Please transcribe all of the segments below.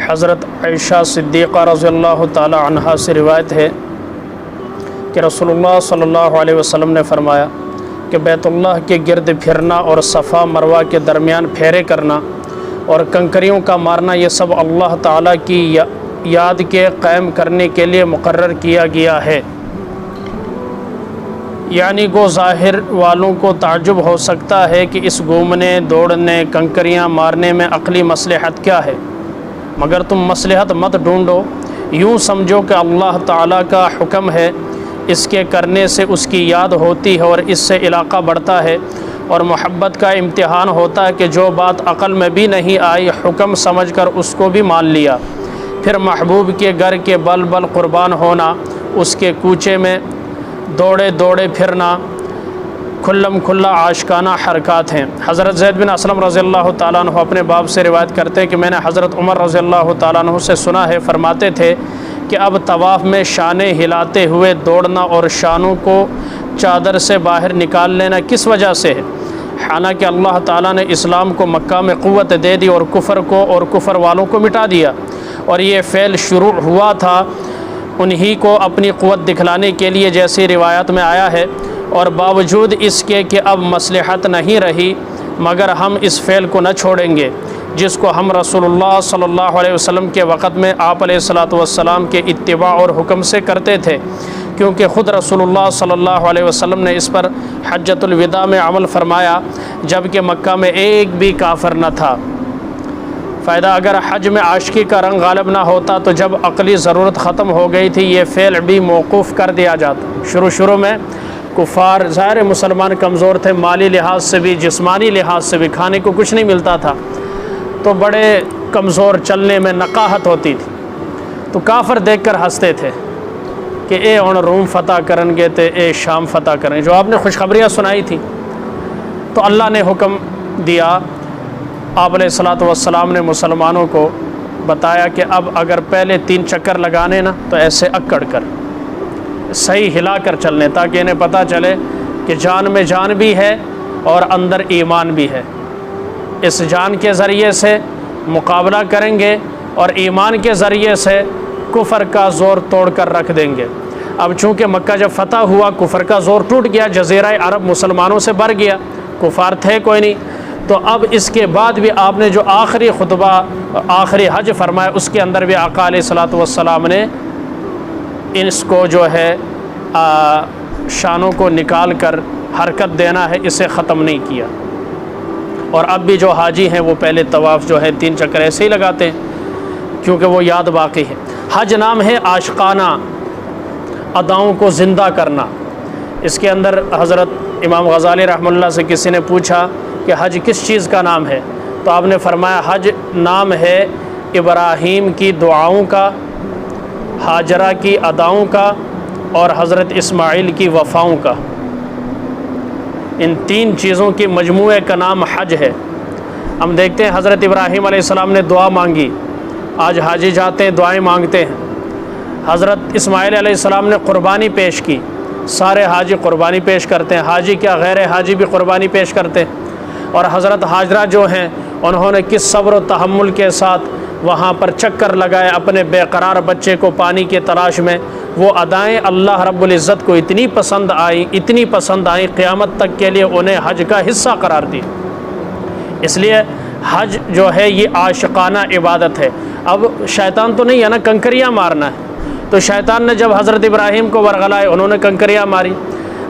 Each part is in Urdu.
حضرت عائشہ صدیقہ رضی اللہ تعالی عنہا سے روایت ہے کہ رسول اللہ صلی اللہ علیہ وسلم نے فرمایا کہ بیت اللہ کے گرد پھرنا اور صفا مروہ کے درمیان پھیرے کرنا اور کنکریوں کا مارنا یہ سب اللہ تعالیٰ کی یاد کے قائم کرنے کے لیے مقرر کیا گیا ہے۔ یعنی گو ظاہر والوں کو تعجب ہو سکتا ہے کہ اس گھومنے دوڑنے کنکریاں مارنے میں عقلی مصلحت کیا ہے، مگر تم مصلحت مت ڈھونڈو، یوں سمجھو کہ اللہ تعالیٰ کا حکم ہے، اس کے کرنے سے اس کی یاد ہوتی ہے اور اس سے علاقہ بڑھتا ہے، اور محبت کا امتحان ہوتا ہے کہ جو بات عقل میں بھی نہیں آئی حکم سمجھ کر اس کو بھی مان لیا۔ پھر محبوب کے گھر کے بل بل قربان ہونا، اس کے کوچے میں دوڑے دوڑے پھرنا کھلم کھلا عاشقانہ حرکات ہیں۔ حضرت زید بن اسلم رضی اللہ تعالیٰ عنہ اپنے باپ سے روایت کرتے کہ میں نے حضرت عمر رضی اللہ تعالیٰ عنہ سے سنا ہے، فرماتے تھے کہ اب طواف میں شانیں ہلاتے ہوئے دوڑنا اور شانوں کو چادر سے باہر نکال لینا کس وجہ سے ہے؟ حالانکہ اللہ تعالیٰ نے اسلام کو مکہ میں قوت دے دی اور کفر کو اور کفر والوں کو مٹا دیا، اور یہ فعل شروع ہوا تھا انہی کو اپنی قوت دکھلانے کے لیے جیسی روایت میں آیا ہے، اور باوجود اس کے کہ اب مصلحت نہیں رہی مگر ہم اس فعل کو نہ چھوڑیں گے جس کو ہم رسول اللہ صلی اللہ علیہ وسلم کے وقت میں آپ علیہ الصلاۃ والسلام کے اتباع اور حکم سے کرتے تھے، کیونکہ خود رسول اللہ صلی اللہ علیہ وسلم نے اس پر حجۃ الوداع میں عمل فرمایا جبکہ مکہ میں ایک بھی کافر نہ تھا۔ فائدہ، اگر حج میں عاشقی کا رنگ غالب نہ ہوتا تو جب عقلی ضرورت ختم ہو گئی تھی یہ فعل بھی موقوف کر دیا جاتا۔ شروع میں کفار ظاہر مسلمان کمزور تھے، مالی لحاظ سے بھی جسمانی لحاظ سے بھی، کھانے کو کچھ نہیں ملتا تھا تو بڑے کمزور، چلنے میں نقاہت ہوتی تھی، تو کافر دیکھ کر ہنستے تھے کہ اے ہن روم فتح کرن گے تے اے شام فتح کریں، جو آپ نے خوشخبریاں سنائی تھی۔ تو اللہ نے حکم دیا، آپ علیہ الصلاۃ والسلام نے مسلمانوں کو بتایا کہ اب اگر پہلے 3 چکر لگانے نا تو ایسے اکڑ کر صحیح ہلا کر چلنے، تاکہ انہیں پتہ چلے کہ جان میں جان بھی ہے اور اندر ایمان بھی ہے۔ اس جان کے ذریعے سے مقابلہ کریں گے اور ایمان کے ذریعے سے کفر کا زور توڑ کر رکھ دیں گے۔ اب چونکہ مکہ جب فتح ہوا کفر کا زور ٹوٹ گیا، جزیرہ عرب مسلمانوں سے بھر گیا، کفار تھے کوئی نہیں، تو اب اس کے بعد بھی آپ نے جو آخری خطبہ آخری حج فرمایا اس کے اندر بھی آقا علیہ الصلاۃ والسلام نے اس کو جو ہے شانوں کو نکال کر حرکت دینا ہے اسے ختم نہیں کیا۔ اور اب بھی جو حاجی ہیں وہ پہلے طواف جو ہے 3 چکر ایسے ہی لگاتے ہیں کیونکہ وہ یاد باقی ہے۔ حج نام ہے عاشقانہ اداؤں کو زندہ کرنا۔ اس کے اندر حضرت امام غزالی رحمہ اللہ سے کسی نے پوچھا کہ حج کس چیز کا نام ہے، تو آپ نے فرمایا حج نام ہے ابراہیم کی دعاؤں کا، ہاجرہ کی اداؤں کا اور حضرت اسماعیل کی وفاؤں کا۔ ان 3 چیزوں کے مجموعے کا نام حج ہے۔ ہم دیکھتے ہیں حضرت ابراہیم علیہ السلام نے دعا مانگی، آج حاجی جاتے ہیں دعائیں مانگتے ہیں۔ حضرت اسماعیل علیہ السلام نے قربانی پیش کی، سارے حاجی قربانی پیش کرتے ہیں، حاجی کیا غیر حاجی بھی قربانی پیش کرتے ہیں۔ اور حضرت ہاجرہ جو ہیں انہوں نے کس صبر و تحمل کے ساتھ وہاں پر چکر لگائے اپنے بے قرار بچے کو پانی کی تلاش میں، وہ ادائیں اللہ رب العزت کو اتنی پسند آئیں قیامت تک کے لیے انہیں حج کا حصہ قرار دی۔ اس لیے حج جو ہے یہ عاشقانہ عبادت ہے۔ اب شیطان تو نہیں ہے نا کنکریاں مارنا ہے، تو شیطان نے جب حضرت ابراہیم کو ورغلائے انہوں نے کنکریاں ماری،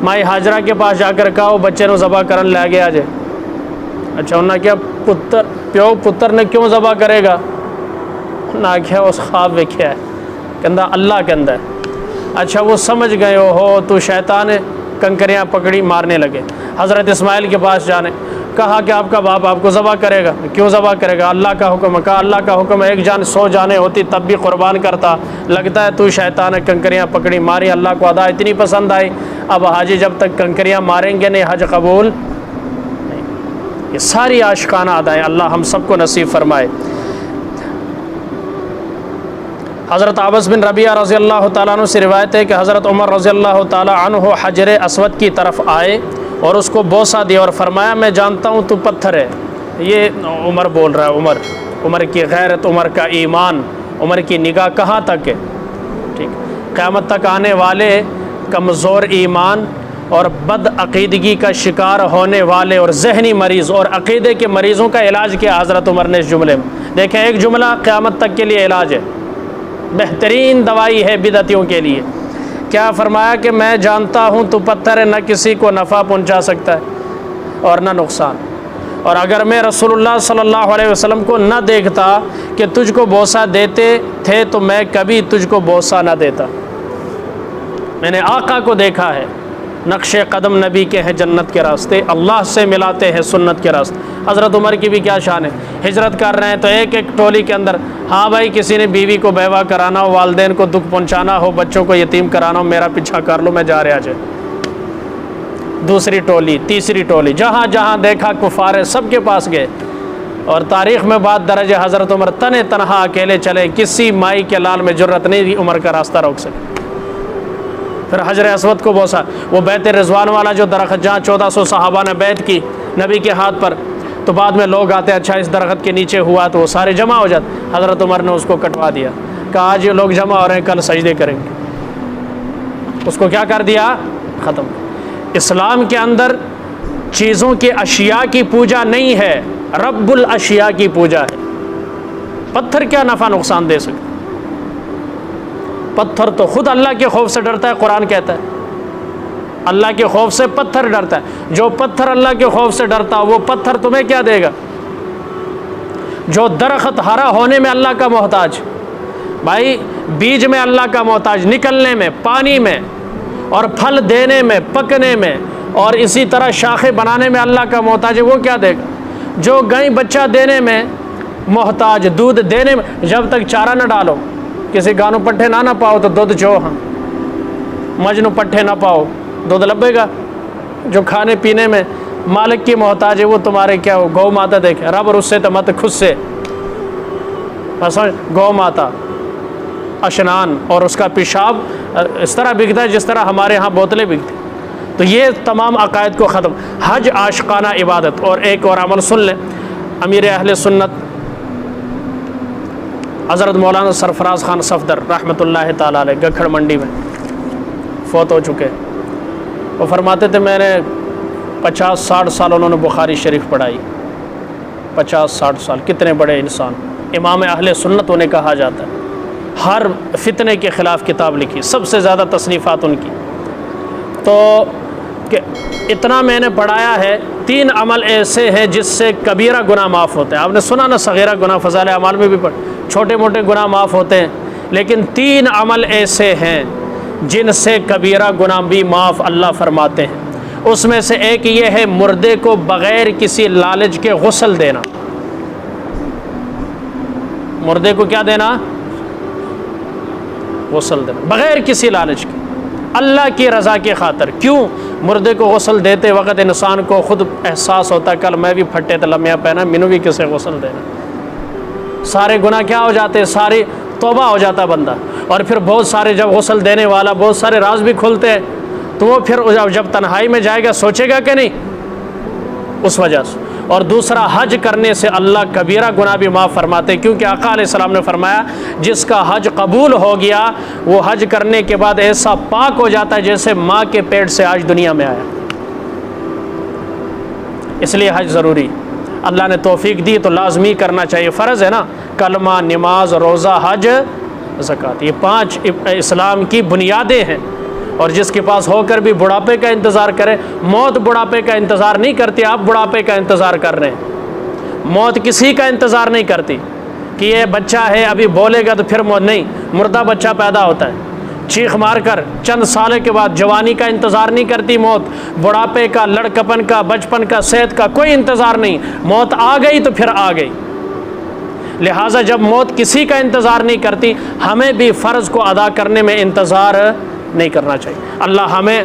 مائی ہاجرہ کے پاس جا کر کہا وہ بچے نو ذبح کرن لے گیا جے۔ اچھا انہوں نے کیا پیو پتر نے کیوں ذبح کرے گا؟ نہ کیا اس خواب ویکھیا ہے کہندا اللہ کہندا ہے۔ اچھا وہ سمجھ گئے ہو تو شیطان کنکریاں پکڑی مارنے لگے۔ حضرت اسماعیل کے پاس جانے کہا کہ آپ کا باپ آپ کو ذبح کرے گا، کیوں ذبح کرے گا؟ اللہ کا حکم ہے۔ کہا اللہ کا حکم ہے، 1 جان 100 جانیں ہوتی تب بھی قربان کرتا، لگتا ہے تو شیطان نے کنکریاں پکڑی ماری، اللہ کو ادا اتنی پسند آئی، اب حاجی جب تک کنکریاں ماریں گے نہیں حج قبول نہیں۔ یہ ساری عاشقانہ ادائیں اللہ ہم سب کو نصیب فرمائے۔ حضرت عباس بن ربیعہ رضی اللہ تعالیٰ عنہ سے روایت ہے کہ حضرت عمر رضی اللہ تعالیٰ عنہ حجر اسود کی طرف آئے اور اس کو بوسہ دیا اور فرمایا میں جانتا ہوں تو پتھر ہے۔ یہ عمر بول رہا ہے، عمر عمر کی غیرت، عمر کا ایمان، عمر کی نگاہ کہاں تک ہے؟ ٹھیک، قیامت تک آنے والے کمزور ایمان اور بد عقیدگی کا شکار ہونے والے اور ذہنی مریض اور عقیدے کے مریضوں کا علاج کیا حضرت عمر نے اس جملے میں؟ دیکھیں، ایک جملہ قیامت تک کے لیے علاج ہے، بہترین دوائی ہے بدعتیوں کے لیے۔ کیا فرمایا کہ میں جانتا ہوں تو پتھر ہے، نہ کسی کو نفع پہنچا سکتا ہے اور نہ نقصان، اور اگر میں رسول اللہ صلی اللہ علیہ وسلم کو نہ دیکھتا کہ تجھ کو بوسہ دیتے تھے تو میں کبھی تجھ کو بوسہ نہ دیتا۔ میں نے آقا کو دیکھا ہے، نقش قدم نبی کے ہیں جنت کے راستے، اللہ سے ملاتے ہیں سنت کے راستے۔ حضرت عمر کی بھی کیا شان ہے، ہجرت کر رہے ہیں تو ایک ایک ٹولی کے اندر، ہاں بھائی کسی نے بیوی کو بیوہ کرانا ہو، والدین کو دکھ پہنچانا ہو، بچوں کو یتیم کرانا ہو، میرا پیچھا کر لو، میں جا رہا جائے۔ دوسری ٹولی، تیسری ٹولی، جہاں جہاں دیکھا کفار ہے سب کے پاس گئے، اور تاریخ میں بات درج ہے حضرت عمر تنے تنہا اکیلے چلے، کسی مائی کے لال میں جرت نہیں تھی عمر کا راستہ روک سکے۔ پھر حجر اسود کو بوسا، وہ بیت رضوان والا جو درخت جہاں 1400 صحابہ نے بیعت کی نبی کے ہاتھ پر، تو بعد میں لوگ آتے اچھا اس درخت کے نیچے ہوا تو وہ سارے جمع ہو جاتے، حضرت عمر نے اس کو کٹوا دیا، کہا آج یہ لوگ جمع ہو رہے ہیں کل سجدے کریں گے، اس کو کیا کر دیا؟ ختم۔ اسلام کے اندر چیزوں کی اشیاء کی پوجا نہیں ہے، رب الاشیاء کی پوجا ہے۔ پتھر کیا نفع نقصان دے سکتا؟ پتھر تو خود اللہ کے خوف سے ڈرتا ہے، قرآن کہتا ہے اللہ کے خوف سے پتھر ڈرتا ہے۔ جو پتھر اللہ کے خوف سے ڈرتا وہ پتھر تمہیں کیا دے گا؟ جو درخت ہرا ہونے میں اللہ کا محتاج، بھائی بیج میں اللہ کا محتاج، نکلنے میں، پانی میں، اور پھل دینے میں، پکنے میں، اور اسی طرح شاخیں بنانے میں اللہ کا محتاج ہے، وہ کیا دے گا؟ جو گائے بچہ دینے میں محتاج، دودھ دینے میں، جب تک چارہ نہ ڈالو، کسی گانو پٹھے نہ پاؤ تو دودھ چو، ہاں مجنو پٹھے نہ پاؤ دودھ لبے گا۔ جو کھانے پینے میں مالک کی محتاج ہے وہ تمہارے کیا ہو؟ گو ماتا دیکھے، رب رس سے تو مت خود سے، بس گو ماتا اشنان اور اس کا پیشاب اس طرح بکتا ہے جس طرح ہمارے ہاں بوتلیں بکتی۔ تو یہ تمام عقائد کو ختم۔ حج عاشقانہ عبادت۔ اور ایک اور عمل سن لیں، امیر اہل سنت حضرت مولانا سرفراز خان صفدر رحمۃ اللہ تعالیٰ علیہ گکھڑ منڈی میں فوت ہو چکے، وہ فرماتے تھے میں نے 50-60 سال انہوں نے بخاری شریف پڑھائی، 50-60 سال، کتنے بڑے انسان، امام اہل سنت انہیں کہا جاتا ہے، ہر فتنے کے خلاف کتاب لکھی، سب سے زیادہ تصنیفات ان کی۔ تو کہ اتنا میں نے پڑھایا ہے، 3 عمل ایسے ہیں جس سے کبیرہ گناہ معاف ہوتے ہیں۔ آپ نے سنا نا صغیرہ گناہ فضائل اعمال میں بھی پڑھ، چھوٹے موٹے گناہ معاف ہوتے ہیں، لیکن 3 عمل ایسے ہیں جن سے کبیرہ گناہ بھی معاف اللہ فرماتے ہیں۔ اس میں سے ایک یہ ہے مردے کو بغیر کسی لالچ کے غسل دینا۔ مردے کو کیا دینا؟ غسل دینا بغیر کسی لالچ کے، اللہ کی رضا کی خاطر۔ کیوں؟ مردے کو غسل دیتے وقت انسان کو خود احساس ہوتا ہے کل میں بھی پھٹے تلمیاں پہنا، مینوں بھی کسے غسل دینا، سارے گناہ کیا ہو جاتے، ساری توبہ ہو جاتا بندہ، اور پھر بہت سارے جب غسل دینے والا بہت سارے راز بھی کھلتے ہیں تو وہ پھر جب تنہائی میں جائے گا سوچے گا کہ نہیں، اس وجہ سے۔ اور دوسرا، حج کرنے سے اللہ کبیرہ گناہ بھی معاف فرماتے، کیونکہ آقا علیہ السلام نے فرمایا جس کا حج قبول ہو گیا وہ حج کرنے کے بعد ایسا پاک ہو جاتا ہے جیسے ماں کے پیٹ سے آج دنیا میں آیا۔ اس لیے حج ضروری، اللہ نے توفیق دی تو لازمی کرنا چاہیے، فرض ہے نا، کلمہ، نماز، روزہ، حج، زکوٰۃ، یہ 5 اسلام کی بنیادیں ہیں۔ اور جس کے پاس ہو کر بھی بڑھاپے کا انتظار کرے، موت بڑھاپے کا انتظار نہیں کرتی، آپ بڑھاپے کا انتظار کر رہے ہیں۔ موت کسی کا انتظار نہیں کرتی کہ یہ بچہ ہے ابھی بولے گا تو پھر موت نہیں، مردہ بچہ پیدا ہوتا ہے، چیخ مار کر چند سال کے بعد، جوانی کا انتظار نہیں کرتی موت، بڑھاپے کا، لڑکپن کا، بچپن کا، صحت کا کوئی انتظار نہیں، موت آ گئی تو پھر آ گئی۔ لہٰذا جب موت کسی کا انتظار نہیں کرتی، ہمیں بھی فرض کو ادا کرنے میں انتظار نہیں کرنا چاہیے۔ اللہ ہمیں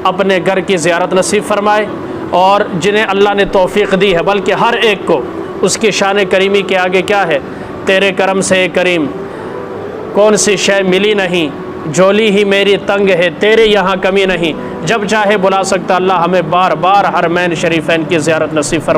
اپنے گھر کی زیارت نصیب فرمائے، اور جنہیں اللہ نے توفیق دی ہے، بلکہ ہر ایک کو اس کی شان کریمی کے آگے کیا ہے، تیرے کرم سے کریم کون سی شے ملی نہیں، جولی ہی میری تنگ ہے، تیرے یہاں کمی نہیں، جب چاہے بلا سکتا اللہ ہمیں بار بار حرمین شریفین کی زیارت نصیب فرمائے۔